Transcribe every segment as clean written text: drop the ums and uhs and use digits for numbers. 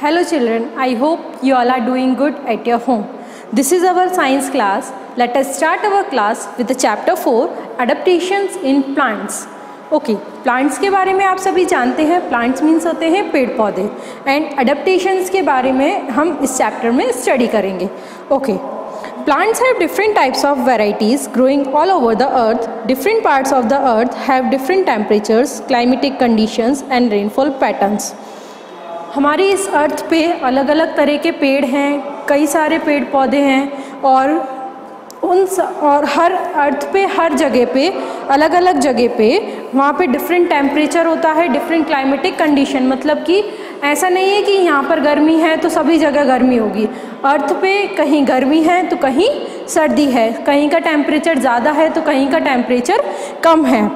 Hello children, I hope you all are doing good at your home. This is our science class. Let us start our class with the chapter 4 Adaptations in Plants. Okay plants के बारे में आप सभी जानते हैं. Plants means होते हैं पेड़ पौधे एंड अडेप्टेशंस के बारे में हम इस चैप्टर में स्टडी करेंगे. Okay plants have different types of varieties growing all over the earth. Different parts of the earth have different temperatures, climatic conditions and rainfall patterns. हमारी इस अर्थ पे अलग अलग तरह के पेड़ हैं, कई सारे पेड़ पौधे हैं और हर अर्थ पे हर जगह पे अलग अलग जगह पे वहाँ पे डिफरेंट टेम्परेचर होता है, डिफरेंट क्लाइमेटिक कंडीशन. मतलब कि ऐसा नहीं है कि यहाँ पर गर्मी है तो सभी जगह गर्मी होगी. अर्थ पे कहीं गर्मी है तो कहीं सर्दी है, कहीं का टेम्परेचर ज़्यादा है तो कहीं का टेम्परेचर कम है,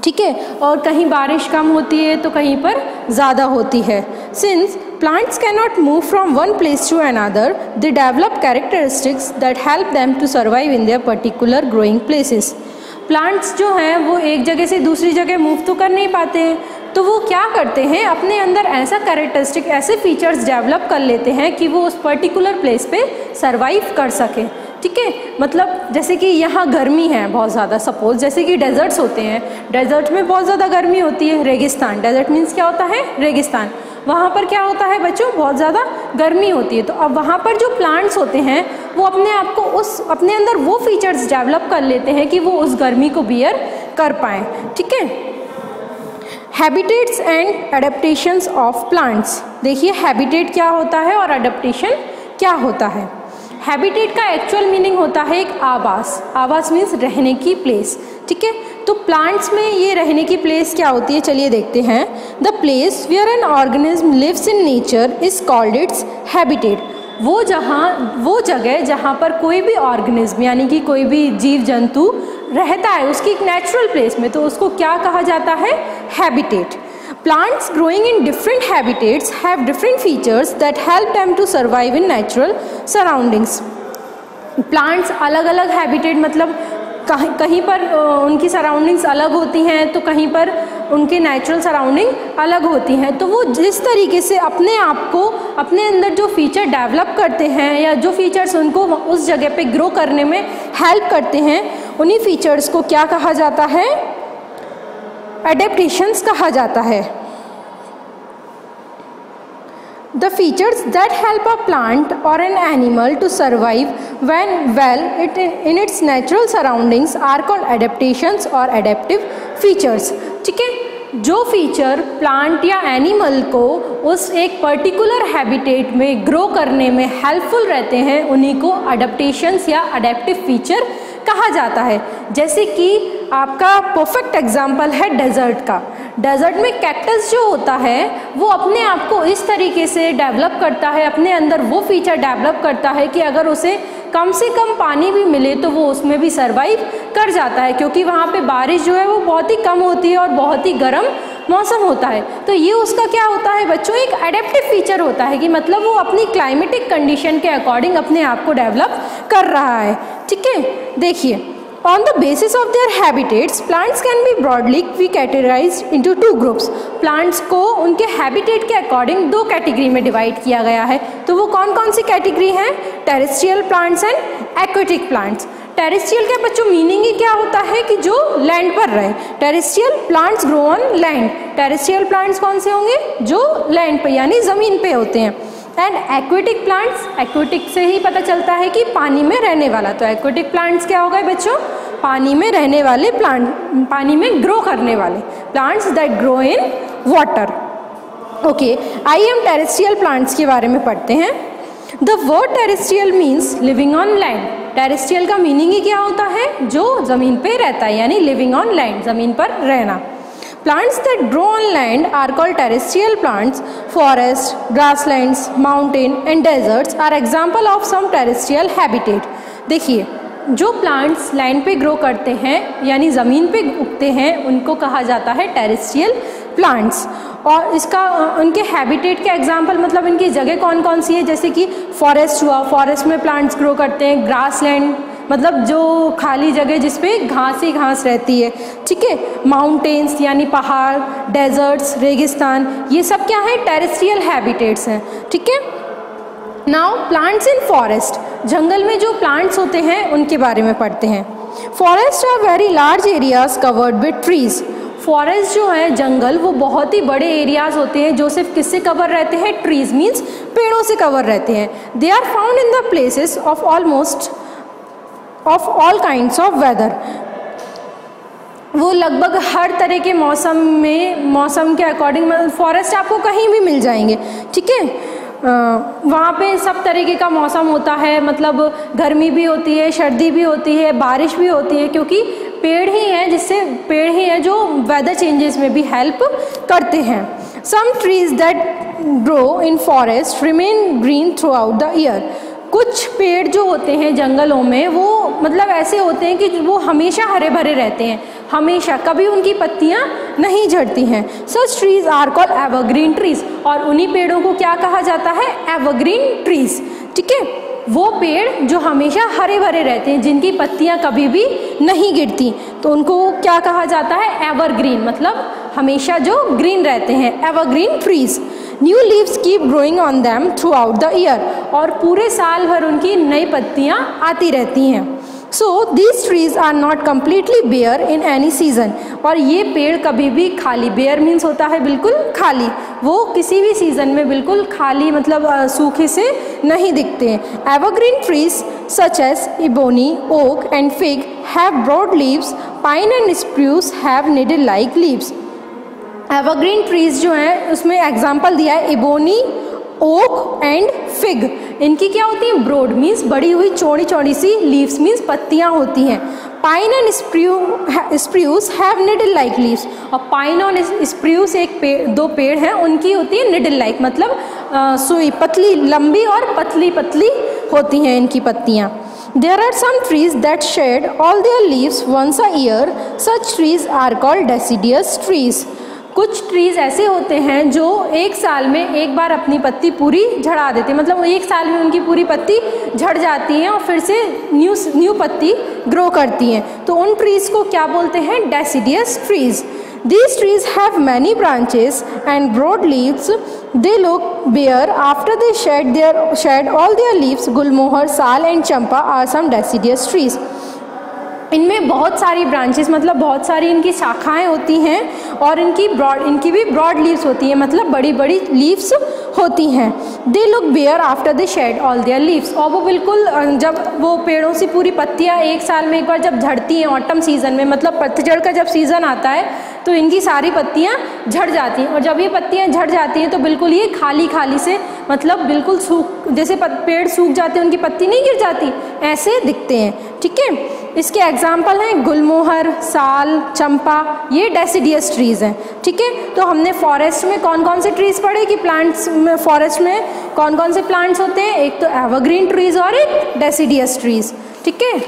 ठीक है, और कहीं बारिश कम होती है तो कहीं पर ज़्यादा होती है. Since plants cannot move from one place to another, they develop characteristics that help them to survive in their particular growing places. Plants जो हैं वो एक जगह से दूसरी जगह मूव तो कर नहीं पाते हैं, तो वो क्या करते हैं, अपने अंदर ऐसा कैरेक्टरिस्टिक, ऐसे फीचर्स डेवलप कर लेते हैं कि वो उस पर्टिकुलर प्लेस पे सरवाइव कर सकें. ठीक है, मतलब जैसे कि यहाँ गर्मी है बहुत ज़्यादा, सपोज जैसे कि डेजर्ट्स होते हैं, डेजर्ट में बहुत ज़्यादा गर्मी होती है. रेगिस्तान, डेजर्ट मीन्स क्या होता है, रेगिस्तान. वहाँ पर क्या होता है बच्चों, बहुत ज़्यादा गर्मी होती है. तो अब वहाँ पर जो प्लांट्स होते हैं वो अपने आप को अपने अंदर वो फीचर्स डेवलप कर लेते हैं कि वो उस गर्मी को बियर कर पाएँ. ठीक है, habitats and adaptations of plants. देखिए हैबिटेट क्या होता है और एडेप्टेशन क्या होता है. हैबिटेट का एक्चुअल मीनिंग होता है एक आवास. आवास मीन्स रहने की प्लेस. ठीक है, तो प्लांट्स में ये रहने की प्लेस क्या होती है, चलिए देखते हैं. The place where an organism lives in nature is called its habitat. वो जगह जहाँ पर कोई भी ऑर्गेनिज्म यानी कि कोई भी जीव जंतु रहता है उसकी एक नेचुरल प्लेस में, तो उसको क्या कहा जाता है, habitat. Plants growing in different habitats have different features that help them to survive in natural surroundings. Plants अलग अलग habitat मतलब कहीं पर उनकी सराउंडिंग्स अलग होती हैं तो कहीं पर उनके नेचुरल सराउंडिंग अलग होती हैं. तो वो जिस तरीके से अपने आप को अपने अंदर जो फीचर डेवलप करते हैं या जो फीचर्स उनको उस जगह पे ग्रो करने में हेल्प करते हैं, उन्हीं फीचर्स को क्या कहा जाता है, एडेप्टेशंस कहा जाता है. The features that help a plant or an animal to survive when in its natural surroundings are called adaptations or adaptive features. ठीक है, जो फीचर प्लांट या एनिमल को उस एक पर्टिकुलर हैबिटेट में ग्रो करने में हेल्पफुल रहते हैं उन्हीं को अडेप्टेशंस या अडेप्टिव फीचर कहा जाता है. जैसे कि आपका परफेक्ट एग्जाम्पल है डेजर्ट का. डेजर्ट में कैक्टस जो होता है वो अपने आप को इस तरीके से डेवलप करता है, अपने अंदर वो फीचर डेवलप करता है कि अगर उसे कम से कम पानी भी मिले तो वो उसमें भी सरवाइव कर जाता है, क्योंकि वहाँ पे बारिश जो है वो बहुत ही कम होती है और बहुत ही गर्म मौसम होता है. तो ये उसका क्या होता है बच्चों, एक एडेप्टिव फीचर होता है कि मतलब वो अपनी क्लाइमेटिक कंडीशन के अकॉर्डिंग अपने आप को डेवलप कर रहा है. ठीक है, देखिए On the basis of their habitats, plants can be broadly categorized into two groups. Plants को उनके habitat के according दो कैटेगरी में डिवाइड किया गया है. तो वो कौन कौन सी कैटेगरी हैं, terrestrial plants and aquatic plants. Terrestrial का बच्चों मीनिंग ही क्या होता है कि जो लैंड पर रहे. Terrestrial plants grow on land. Terrestrial plants कौन से होंगे, जो लैंड पे यानी ज़मीन पे होते हैं. एंड एक्वेटिक प्लांट्स, एक्वेटिक से ही पता चलता है कि पानी में रहने वाला. तो एक्वेटिक प्लांट्स क्या हो गए बच्चों, पानी में रहने वाले प्लांट, पानी में ग्रो करने वाले plants that grow in water. Okay, आइए हम टेरेस्ट्रियल प्लांट्स के बारे में पढ़ते हैं. The word terrestrial means living on land. Terrestrial का मीनिंग ही क्या होता है, जो ज़मीन पे रहता है, यानी लिविंग ऑन लैंड, ज़मीन पर रहना. Plants that grow on land are called terrestrial plants. Forests, grasslands, mountain and deserts are example of some terrestrial habitat. देखिए जो प्लांट्स लैंड पे ग्रो करते हैं यानी ज़मीन पे उगते हैं उनको कहा जाता है टेरेस्ट्रियल प्लांट्स. और इसका उनके हैबिटेट के एग्जांपल मतलब इनकी जगह कौन कौन सी है, जैसे कि फॉरेस्ट हुआ, फॉरेस्ट में प्लांट्स ग्रो करते हैं. ग्रासलैंड मतलब जो खाली जगह जिस पे घास ही घास रहती है, ठीक है। माउंटेन्स यानी पहाड़, डेजर्ट्स, रेगिस्तान, ये सब क्या है, टेरेस्ट्रियल हैबिटेट्स हैं, ठीक है। नाउ प्लांट्स इन फॉरेस्ट, जंगल में जो प्लांट्स होते हैं उनके बारे में पढ़ते हैं। Forest are very large areas covered with trees, forest जो है जंगल वो बहुत ही बड़े एरियाज होते हैं जो सिर्फ किससे कवर रहते हैं, ट्रीज मीन्स पेड़ों से कवर रहते हैं। They are found in the places of almost of all kinds of weather, वो लगभग हर तरह के मौसम के अकॉर्डिंग फॉरेस्ट आपको कहीं भी मिल जाएंगे, ठीक है। वहाँ पे सब तरीके का मौसम होता है, मतलब गर्मी भी होती है, सर्दी भी होती है, बारिश भी होती है, क्योंकि पेड़ ही हैं जो वेदर चेंजेस में भी हेल्प करते हैं। Some trees that grow in forest remain green throughout the year, कुछ पेड़ जो होते हैं जंगलों में वो मतलब ऐसे होते हैं कि वो हमेशा हरे भरे रहते हैं, हमेशा, कभी उनकी पत्तियां नहीं झड़ती हैं। Such trees are called evergreen trees, और उन्हीं पेड़ों को क्या कहा जाता है, एवरग्रीन ट्रीज, ठीक है। वो पेड़ जो हमेशा हरे भरे रहते हैं, जिनकी पत्तियां कभी भी नहीं गिरती, तो उनको क्या कहा जाता है, एवरग्रीन, मतलब हमेशा जो ग्रीन रहते हैं, evergreen trees. New leaves keep growing on them through out the year, और पूरे साल भर उनकी नई पत्तियां आती रहती हैं। So these trees are not completely bare in any season, और ये पेड़ कभी भी खाली, बेयर मीन्स होता है बिल्कुल खाली, वो किसी भी सीजन में बिल्कुल खाली मतलब सूखे से नहीं दिखते हैं। Evergreen trees such as ebony, oak and fig have broad leaves, pine and spruce have needle like leaves. Evergreen trees जो हैं उसमें एग्जाम्पल दिया है इबोनी, ओक एंड फिग, इनकी क्या होती है, ब्रॉड मीन्स बड़ी हुई चौड़ी चौड़ी सी, लीव्स मीन्स पत्तियां होती हैं। Pine and spruce have needle like leaves, और पाइन और स्प्रूस दो पेड़ हैं, उनकी होती है निडल लाइक, मतलब सुई, पतली, लंबी और पतली पतली होती हैं इनकी पत्तियां। There are some trees that shed all their leaves once a year. Such trees are called deciduous trees. कुछ ट्रीज़ ऐसे होते हैं जो एक साल में एक बार अपनी पत्ती पूरी झड़ा देते हैं, मतलब एक साल में उनकी पूरी पत्ती झड़ जाती हैं और फिर से न्यू पत्ती ग्रो करती हैं, तो उन ट्रीज़ को क्या बोलते हैं, deciduous trees. These trees have many branches and broad leaves. They look bare after they shed all their leaves. Gulmohar, Sal and Champa are some deciduous trees. इनमें बहुत सारी ब्रांचेस, मतलब बहुत सारी इनकी शाखाएं होती हैं, और इनकी भी ब्रॉड लीव्स होती हैं, मतलब बड़ी बड़ी लीव्स होती हैं। They look bare after they shed all their leaves, और वो बिल्कुल जब वो पेड़ों से पूरी पत्तियां एक साल में एक बार जब झड़ती हैं, ऑटम सीजन में, मतलब पतझड़ का जब सीज़न आता है तो इनकी सारी पत्तियां झड़ जाती हैं, और जब ये पत्तियां झड़ जाती हैं तो बिल्कुल ये खाली खाली से, मतलब बिल्कुल जैसे पेड़ सूख जाते हैं, उनकी पत्ती नहीं गिर जाती, ऐसे दिखते हैं, ठीक है। इसके एग्जाम्पल हैं गुलमोहर, साल, चंपा, ये डेसिडियस ट्रीज़ हैं, ठीक है। तो हमने फॉरेस्ट में कौन कौन से ट्रीज़ पढ़े कि प्लांट्स में, फॉरेस्ट में कौन कौन से प्लांट्स होते हैं, एक तो एवरग्रीन ट्रीज़ और एक डेसिडियस ट्रीज़, ठीक है।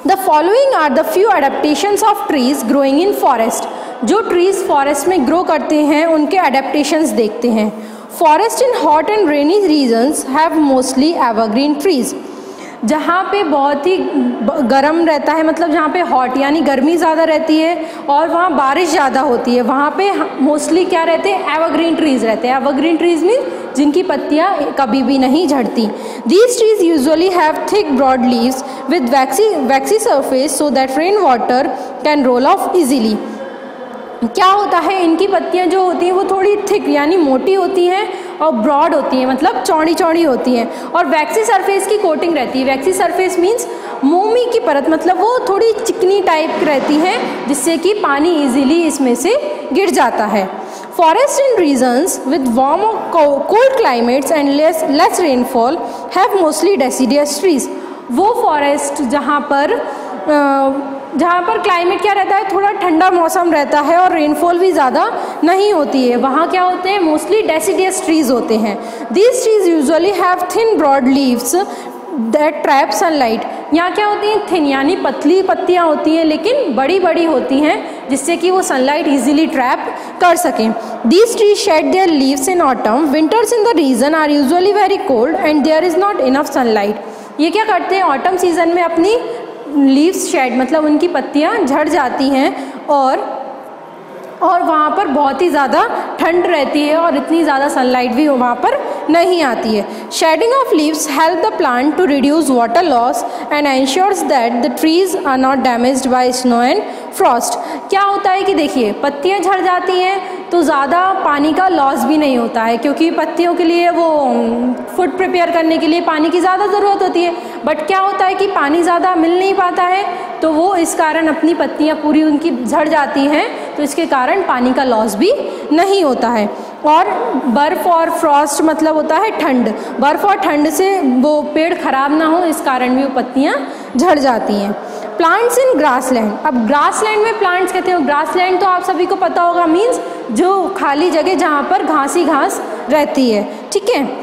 The following are the few adaptations of trees growing in forest, जो ट्रीज फॉरेस्ट में ग्रो करते हैं उनके एडेप्टेशंस देखते हैं। Forest in hot and rainy regions have mostly evergreen trees, जहाँ पे बहुत ही गर्म रहता है, मतलब जहाँ पे हॉट यानी गर्मी ज़्यादा रहती है और वहाँ बारिश ज़्यादा होती है, वहाँ पे मोस्टली क्या रहते हैं, एवरग्रीन ट्रीज़ रहते हैं। एवरग्रीन ट्रीज़ मीन जिनकी पत्तियाँ कभी भी नहीं झड़ती। These trees usually have thick broad leaves with waxy surface so that rain water can roll off easily. क्या होता है, इनकी पत्तियां जो होती हैं वो थोड़ी थिक यानी मोटी होती हैं और ब्रॉड होती हैं, मतलब चौड़ी चौड़ी होती हैं, और वैक्सी सरफेस की कोटिंग रहती है। वैक्सी सरफेस मीन्स मोमी की परत, मतलब वो थोड़ी चिकनी टाइप रहती है जिससे कि पानी इजीली इसमें से गिर जाता है। Forest in regions with warm और cold climates and less rainfall have mostly deciduous trees, वो फॉरेस्ट जहाँ पर क्लाइमेट क्या रहता है, थोड़ा ठंडा मौसम रहता है और रेनफॉल भी ज़्यादा नहीं होती है, वहाँ क्या होते हैं, मोस्टली डेसिडियस ट्रीज़ होते हैं। These trees usually have thin broad leaves that trap sunlight, यहाँ क्या होती हैं, थिन यानी पतली पत्तियाँ होती हैं लेकिन बड़ी बड़ी होती हैं जिससे कि वो सनलाइट इजीली ट्रैप कर सकें। These trees shed their leaves in autumn, winters in the region are usually very cold and there is not enough sunlight. ये क्या करते हैं, ऑटम सीजन में अपनी लीव्स शेड मतलब उनकी पत्तियाँ झड़ जाती हैं और वहाँ पर बहुत ही ज़्यादा ठंड रहती है और इतनी ज़्यादा सनलाइट भी वहाँ पर नहीं आती है। Shedding of leaves help the plant to reduce water loss and ensures that the trees are not damaged by snow and frost. क्या होता है कि देखिए पत्तियाँ झड़ जाती हैं तो ज़्यादा पानी का लॉस भी नहीं होता है, क्योंकि पत्तियों के लिए वो फूड प्रिपेयर करने के लिए पानी की ज़्यादा ज़रूरत होती है। बट क्या होता है कि पानी ज़्यादा मिल नहीं पाता है, तो वो इस कारण अपनी पत्तियाँ पूरी उनकी झड़ जाती हैं, तो इसके कारण पानी का लॉस भी नहीं होता है। और बर्फ़ और फ्रॉस्ट मतलब होता है ठंड, बर्फ़ और ठंड से वो पेड़ खराब ना हो, इस कारण भी वो पत्तियाँ झड़ जाती हैं। प्लांट्स इन ग्रासलैंड, अब ग्रासलैंड में प्लांट्स कहते हैं, ग्रासलैंड तो आप सभी को पता होगा, मीन्स जो खाली जगह जहाँ पर घास ही घास रहती है, ठीक है।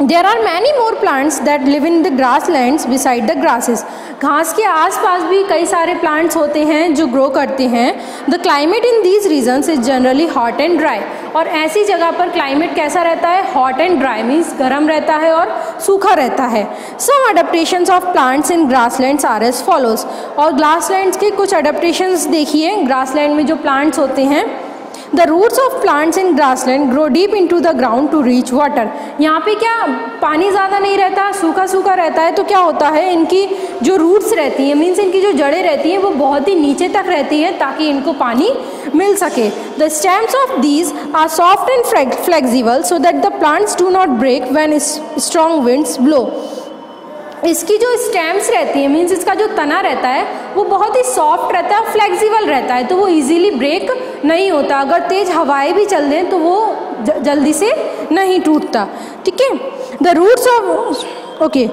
There are many more plants that live in the grasslands beside the grasses. घास के आसपास भी कई सारे प्लांट्स होते हैं जो ग्रो करते हैं। The climate in these regions is generally hot and dry. और ऐसी जगह पर क्लाइमेट कैसा रहता है, हॉट एंड ड्राई, मीन्स गर्म रहता है और सूखा रहता है। Some adaptations of plants in grasslands are as follows. और ग्रासलैंड्स के कुछ अडेप्टेशंस देखिए, ग्रासलैंड में जो प्लांट्स होते हैं। The roots of plants in grassland grow deep into the ground to reach water. यहाँ पे क्या पानी ज़्यादा नहीं रहता, सूखा सूखा रहता है, तो क्या होता है इनकी जो रूट्स रहती हैं, मीन्स इनकी जो जड़ें रहती हैं वो बहुत ही नीचे तक रहती हैं ताकि इनको पानी मिल सके। The stems of these are soft and flexible so that the plants do not break when strong winds blow. इसकी जो स्टेम्स रहती है, मीन्स इसका जो तना रहता है वो बहुत ही सॉफ्ट रहता है, फ्लेक्सिबल रहता है, तो वो इजीली ब्रेक नहीं होता। अगर तेज़ हवाएं भी चल दें तो वो जल्दी से नहीं टूटता, ठीक है। The roots of okay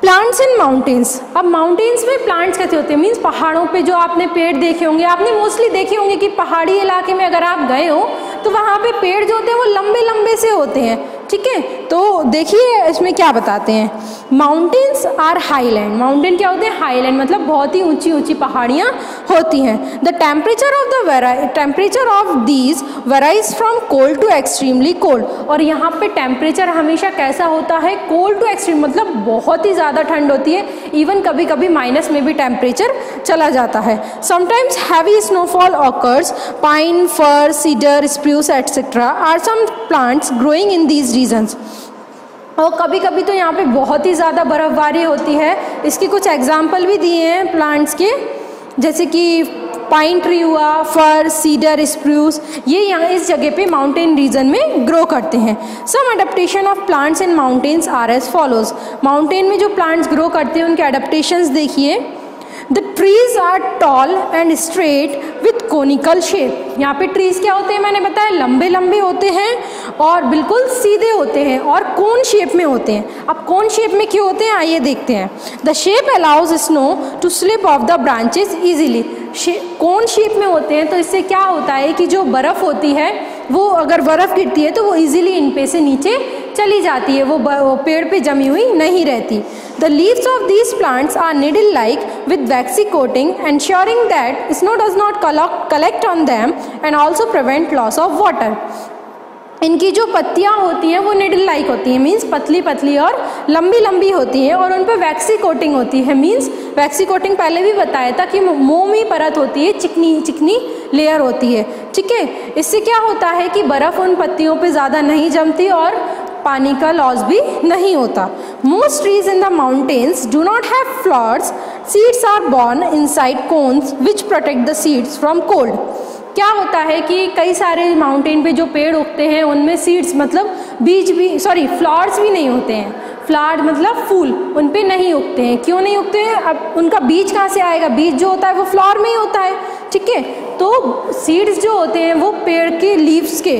plants in mountains, अब माउंटेन्स में प्लांट्स कैसे होते हैं, मीन्स पहाड़ों पे जो आपने पेड़ देखे होंगे, आपने मोस्टली देखे होंगे कि पहाड़ी इलाके में अगर आप गए हो तो वहाँ पे पेड़ जो होते हैं वो लंबे लंबे से होते हैं, ठीक है। तो देखिए इसमें क्या बताते हैं, माउंटेन्स आर हाईलैंड, माउंटेन क्या होते हैं, हाईलैंड मतलब बहुत ही ऊंची ऊंची पहाड़ियाँ होती हैं। The temperature of these varies from cold to extremely cold, और यहाँ पे टेम्परेचर हमेशा कैसा होता है, कोल्ड टू एक्सट्रीम मतलब बहुत ही ज़्यादा ठंड होती है, इवन कभी कभी माइनस में भी टेम्परेचर चला जाता है। Sometimes heavy snowfall occurs, pine, fir, cedar, spruce etcetera are some plants growing in these regions. और कभी कभी तो यहाँ पे बहुत ही ज़्यादा बर्फ़बारी होती है, इसके कुछ एग्जाम्पल भी दिए हैं प्लांट्स के, जैसे कि पाइन ट्री हुआ, फर, सीडर, स्प्रूस, ये यहाँ इस जगह पे माउंटेन रीजन में ग्रो करते हैं। Some adaptation of plants in mountains are as follows, mountain में जो प्लांट्स ग्रो करते हैं उनके अडेप्टेशंस देखिए। The trees are tall and straight with conical shape, यहाँ पे ट्रीज क्या होते हैं मैंने बताया, लंबे लंबे होते हैं और बिल्कुल सीधे होते हैं और कोन शेप में होते हैं। अब कोन शेप में क्यों होते हैं आइए देखते हैं। The shape allows snow to slip off the branches easily, cone shape में होते हैं तो इससे क्या होता है कि जो बर्फ़ होती है वो अगर बर्फ़ गिरती है तो वो इजीली इन पे से नीचे चली जाती है, वो पेड़ पे जमी हुई नहीं रहती। The leaves of these plants are needle like with waxy coating ensuring that snow does not collect on them and also prevent loss of water. इनकी जो पत्तियाँ होती हैं वो निडल लाइक होती हैं, मीन्स पतली पतली और लंबी लंबी होती हैं, और उन पर वैक्सी कोटिंग होती है, मीन्स वैक्सी कोटिंग पहले भी बताया था कि मोमी परत होती है, चिकनी चिकनी लेयर होती है, ठीक है। इससे क्या होता है कि बर्फ़ उन पत्तियों पे ज़्यादा नहीं जमती और पानी का लॉस भी नहीं होता। Most trees in the mountains do not have flowers, seeds are borne inside cones which protect the seeds from cold. क्या होता है कि कई सारे माउंटेन पे जो पेड़ उगते हैं उनमें सीड्स मतलब बीज भी फ्लावर्स भी नहीं होते हैं, फ्लावर मतलब फूल उन पे नहीं उगते हैं। क्यों नहीं उगते हैं, अब उनका बीज कहाँ से आएगा, बीज जो होता है वो फ्लावर में ही होता है, ठीक है। तो सीड्स जो होते हैं वो पेड़ के लीव्स के,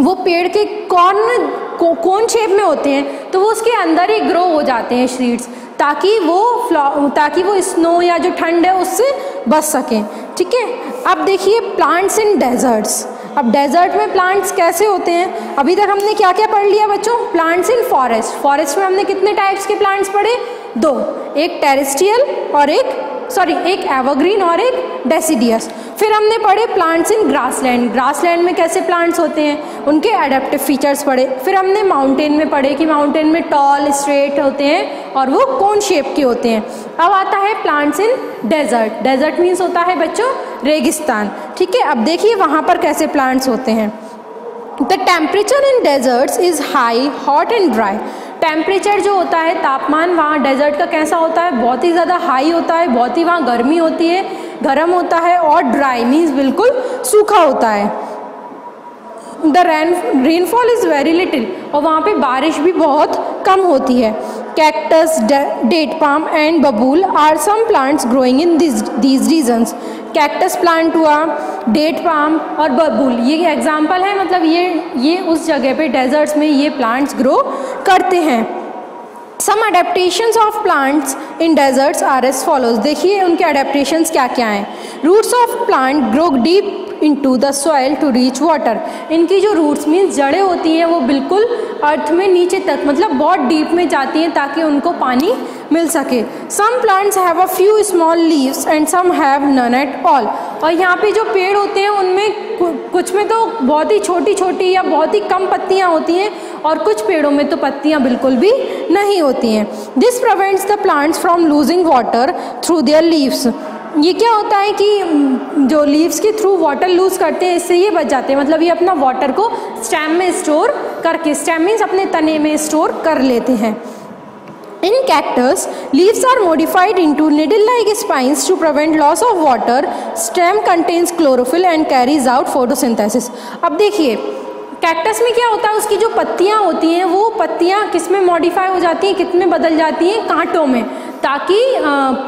वो पेड़ के कोन शेप में होते हैं, तो वो उसके अंदर ही ग्रो हो जाते हैं सीड्स, ताकि वो स्नो या जो ठंड है उससे बच सकें, ठीक है। अब देखिए प्लांट्स इन डेजर्ट्स, अब डेजर्ट में प्लांट्स कैसे होते हैं, अभी तक हमने क्या क्या पढ़ लिया बच्चों, प्लांट्स इन फॉरेस्ट, फॉरेस्ट में हमने कितने टाइप्स के प्लांट्स पढ़े, दो, एक टेरेस्ट्रियल और एक एवरग्रीन और एक डेसिडियस। फिर हमने पढ़े प्लांट्स इन ग्रासलैंड, ग्रासलैंड में कैसे प्लांट्स होते हैं, उनके एडेप्टिव फीचर्स पढ़े। फिर हमने माउंटेन में पढ़े कि माउंटेन में टॉल स्ट्रेट होते हैं और वो कोन शेप के होते हैं। अब आता है plants in desert, desert means होता है बच्चों रेगिस्तान, ठीक है। अब देखिए वहाँ पर कैसे प्लांट्स होते हैं। The temperature in desserts is high, hot and dry. Temperature जो होता है, तापमान वहाँ डेजर्ट का कैसा होता है, बहुत ही ज़्यादा हाई होता है, बहुत ही वहाँ गर्मी होती है, गर्म होता है, और ड्राई मीन्स बिल्कुल सूखा होता है। The rainfall is very little, और वहाँ पे बारिश भी बहुत कम होती है। कैक्टस, डेट पाम एंड बबूल are some plants growing in these regions. Cactus plant हुआ, डेट पाम और बबूल, ये एग्जाम्पल है, मतलब ये उस जगह पे डेजर्ट्स में ये प्लांट्स ग्रो करते हैं। Some adaptations of plants in deserts are as follows. देखिए उनके अडेप्टेशंस क्या क्या हैं। Roots of plant grow deep into the soil to reach water. इनकी जो रूट्स मीन्स जड़ें होती हैं वो बिल्कुल अर्थ में नीचे तक, मतलब बहुत डीप में जाती हैं ताकि उनको पानी मिल सके। Some plants have a few small leaves and some have none at all. और यहाँ पे जो पेड़ होते हैं उनमें कुछ में तो बहुत ही छोटी छोटी या बहुत ही कम पत्तियाँ होती हैं, और कुछ पेड़ों में तो पत्तियाँ बिल्कुल भी नहीं होती हैं। This prevents the plants from losing water through their leaves. ये क्या होता है कि जो लीव्स के थ्रू वाटर लूज करते हैं, इससे ये बच जाते हैं, मतलब ये अपना वाटर को स्टेम में स्टोर करके, स्टेम मीन्स अपने तने में स्टोर कर लेते हैं। In cactus, leaves are modified into needle-like spines to prevent loss of water. Stem contains chlorophyll and carries out photosynthesis. अब देखिए कैक्टस में क्या होता है, उसकी जो पत्तियाँ होती हैं वो पत्तियाँ किस में मॉडिफाई हो जाती हैं, किस में बदल जाती हैं, कांटों में, ताकि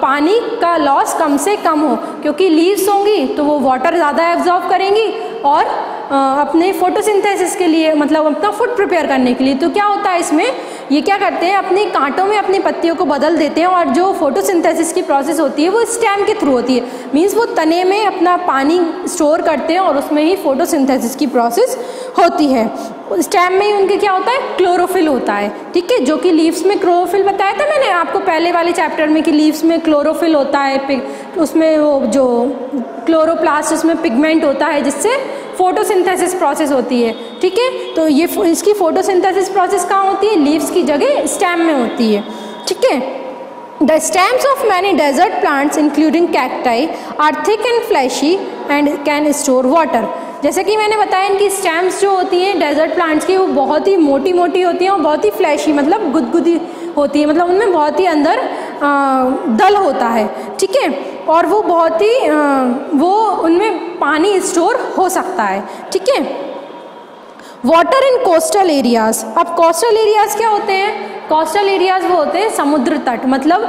पानी का लॉस कम से कम हो, क्योंकि लीव्स होंगी तो वो वाटर ज़्यादा एब्जॉर्ब करेंगी और अपने फोटोसिंथेसिस के लिए, मतलब अपना फूड प्रिपेयर करने के लिए। तो क्या होता है इसमें, ये क्या करते हैं अपने कांटों में अपनी पत्तियों को बदल देते हैं, और जो फोटोसिंथेसिस की प्रोसेस होती है वो स्टेम के थ्रू होती है, मीन्स वो तने में अपना पानी स्टोर करते हैं और उसमें ही फोटोसिंथेसिस की प्रोसेस होती है। स्टेम में ही उनके क्या होता है, क्लोरोफिल होता है, ठीक है, जो कि लीव्स में क्लोरोफिल बताया था मैंने आपको पहले वाले चैप्टर में कि लीव्स में क्लोरोफिल होता है, उसमें वो जो क्लोरोप्लास्ट उसमें पिगमेंट होता है जिससे फोटोसिंथेसिस प्रोसेस होती है, ठीक है। तो ये इसकी फोटोसिंथेसिस प्रोसेस कहाँ होती है, लीव्स की जगह स्टेम में होती है, ठीक है। The stems of many desert plants including cacti are thick and fleshy and can store water. जैसे कि मैंने बताया इनकी स्टेम्स जो होती हैं डेजर्ट प्लांट्स की वो बहुत ही मोटी मोटी होती हैं और बहुत ही फ्लैशी, मतलब गुदगुदी होती है, मतलब उनमें बहुत ही अंदर दल होता है, ठीक है, और वो बहुत ही वो उनमें पानी स्टोर हो सकता है, ठीक है। Water in coastal areas. अब कोस्टल एरियाज क्या होते हैं, कोस्टल एरियाज वो होते हैं समुद्र तट, मतलब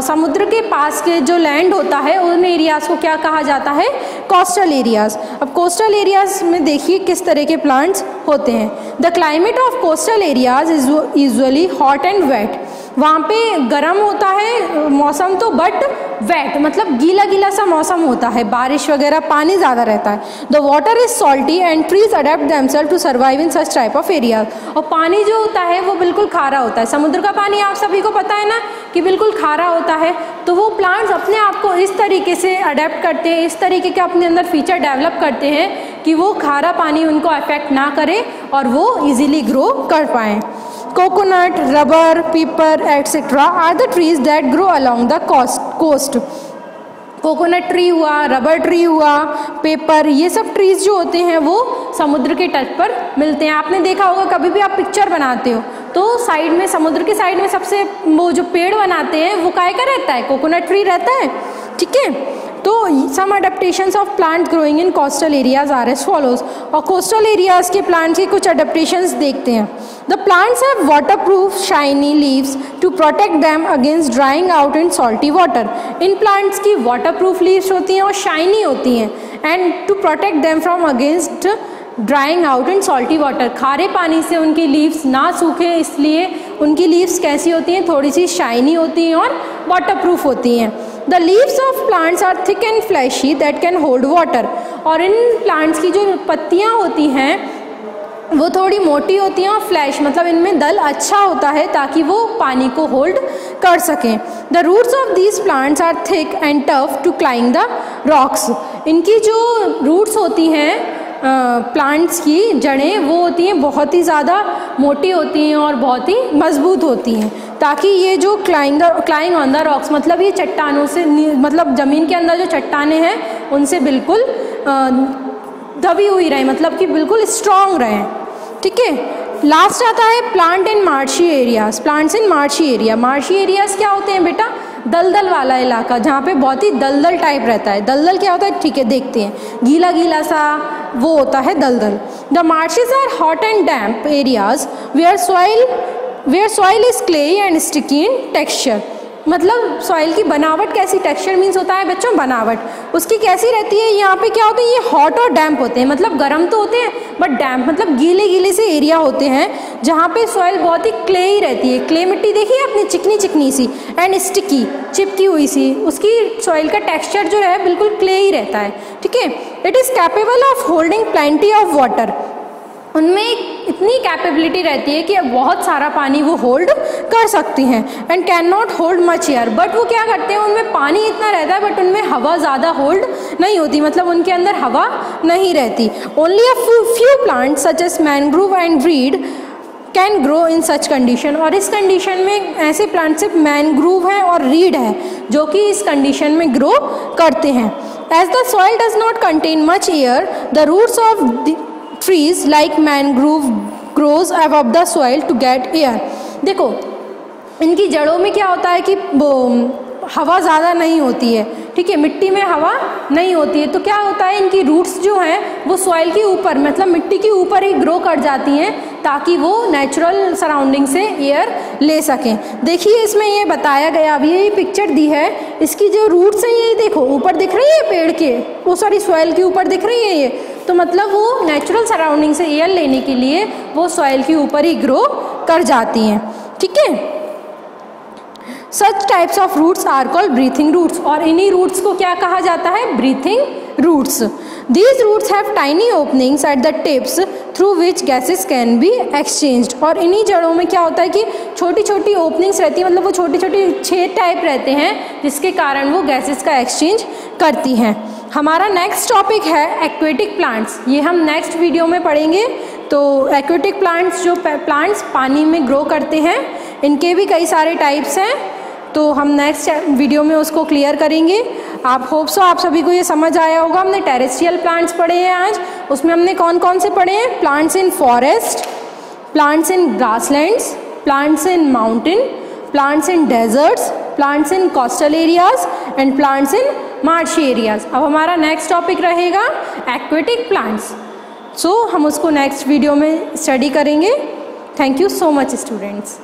समुद्र के पास के जो लैंड होता है उन एरियाज को क्या कहा जाता है, कोस्टल एरियाज। अब कोस्टल एरियाज में देखिए किस तरह के प्लांट्स होते हैं। The climate of coastal areas is usually hot and wet. वहाँ पे गर्म होता है मौसम तो, बट वेट मतलब गीला गीला सा मौसम होता है, बारिश वगैरह पानी ज़्यादा रहता है। The water is salty and trees adapt themselves to survive in such type of areas. और पानी जो होता है वो बिल्कुल खारा होता है, समुद्र का पानी आप सभी को पता है ना कि बिल्कुल खारा होता है, तो वो प्लांट्स अपने आप को इस तरीके से अडेप्ट करते हैं, इस तरीके के अपने अंदर फीचर डेवलप करते हैं कि वो खारा पानी उनको अफेक्ट ना करे और वो ईजिली ग्रो कर पाएँ। Coconut, rubber, pepper etcetera are the trees that grow along the coast. Coconut tree हुआ, रबर ट्री हुआ, पेपर, ये सब ट्रीज जो होते हैं वो समुद्र के तट पर मिलते हैं। आपने देखा होगा कभी भी आप पिक्चर बनाते हो तो साइड में, समुद्र के साइड में सबसे वो जो पेड़ बनाते हैं वो काय का रहता है, कोकोनट ट्री रहता है, ठीक है। तो some adaptations of plant growing in coastal areas are as follows. और कोस्टल एरियाज के प्लांट्स की कुछ अडेप्टेशंस देखते हैं। The plants have waterproof shiny leaves to protect them against drying out in salty water. इन प्लांट्स की waterproof leaves होती हैं और शाइनी होती हैं, and to protect them from against drying out in salty water. खारे पानी से उनकी लीव्स ना सूखे इसलिए उनकी लीव्स कैसी होती हैं, थोड़ी सी शाइनी होती हैं और वाटरप्रूफ होती हैं। The leaves of plants are thick and fleshy that can hold water. और इन प्लांट्स की जो पत्तियाँ होती हैं वो थोड़ी मोटी होती हैं और फ्लैश मतलब इनमें दल अच्छा होता है ताकि वो पानी को होल्ड कर सकें। The roots of these plants are thick and tough to climb the rocks. इनकी जो रूट्स होती हैं प्लांट्स की जड़ें वो होती हैं बहुत ही ज़्यादा मोटी होती हैं और बहुत ही मजबूत होती हैं ताकि ये जो क्लाइंग ऑन द रॉक्स मतलब ये चट्टानों से मतलब ज़मीन के अंदर जो चट्टानें हैं उनसे बिल्कुल दबी हुई रहें मतलब कि बिल्कुल स्ट्रॉन्ग रहें। ठीक है, लास्ट आता है plant in marshy areas. Plants in marshy area. Marshy areas क्या होते हैं बेटा? दलदल वाला इलाका जहाँ पे बहुत ही दलदल टाइप रहता है। दलदल क्या होता है? ठीक है, देखते हैं। गीला गीला सा वो होता है दलदल। The marshes are hot and damp areas where soil is clay and sticky in texture. मतलब सॉइल की बनावट कैसी? टेक्सचर मीन्स होता है बच्चों बनावट, उसकी कैसी रहती है? यहाँ पे क्या होता है? ये हॉट और डैम्प होते हैं मतलब गर्म तो होते हैं बट डैम्प मतलब गीले गीले से एरिया होते हैं जहाँ पे सॉइल बहुत ही क्ले ही रहती है। क्ले मिट्टी देखिए अपनी चिकनी चिकनी सी एंड स्टिकी चिपकी हुई सी, उसकी सॉइल का टेक्सचर जो है बिल्कुल क्ले ही रहता है। ठीक है, it is capable of holding plenty of water. उनमें इतनी कैपेबिलिटी रहती है कि बहुत सारा पानी वो होल्ड कर सकती हैं। And can not hold much air, but वो क्या करते हैं उनमें पानी इतना रहता है बट उनमें हवा ज़्यादा होल्ड नहीं होती मतलब उनके अंदर हवा नहीं रहती। Only a few plants such as mangrove and read can grow in such condition. और इस कंडीशन में ऐसे प्लांट सिर्फ मैनग्रोव है और रीड है जो कि इस कंडीशन में ग्रो करते हैं। As the soil does not contain much air the roots of trees like mangrove grows above the soil to get air। देखो इनकी जड़ों में क्या होता है कि हवा ज़्यादा नहीं होती है। ठीक है, मिट्टी में हवा नहीं होती है तो क्या होता है इनकी रूट्स जो हैं वो सॉइल के ऊपर मतलब मिट्टी के ऊपर ही ग्रो कर जाती हैं ताकि वो नेचुरल सराउंडिंग से एयर ले सकें। देखिए इसमें ये बताया गया, अभी ये पिक्चर दी है, इसकी जो रूट्स हैं ये देखो ऊपर दिख रही है पेड़ के, वो सॉरी सॉइल के ऊपर दिख रही है ये, तो मतलब वो नेचुरल सराउंडिंग से एयर लेने के लिए वो सॉइल के ऊपर ही ग्रो कर जाती हैं। ठीक है, such types of roots are called breathing roots. और इन्हीं रूट्स को क्या कहा जाता है? Breathing roots. These roots have tiny openings at the tips through which gases can be exchanged. और इन्हीं जड़ों में क्या होता है कि छोटी छोटी ओपनिंग्स रहती हैं मतलब वो छोटे छोटे छेद टाइप रहते हैं जिसके कारण वो गैसेस का एक्सचेंज करती हैं। हमारा नेक्स्ट टॉपिक है एक्वेटिक प्लांट्स। ये हम नेक्स्ट वीडियो में पढ़ेंगे। तो एक्वेटिक प्लांट्स जो प्लांट्स पानी में ग्रो करते हैं इनके भी कई सारे टाइप्स हैं, तो हम नेक्स्ट वीडियो में उसको क्लियर करेंगे। आप होप सो आप सभी को ये समझ आया होगा। हमने टेरेस्ट्रियल प्लांट्स पढ़े हैं आज, उसमें हमने कौन कौन से पढ़े हैं? Plants in forest, plants in grasslands, plants in mountain, plants in desserts, plants in coastal areas and plants in marshy areas. अब हमारा नेक्स्ट टॉपिक रहेगा एक्वेटिक प्लांट्स। सो हम उसको नेक्स्ट वीडियो में स्टडी करेंगे। Thank you so much students.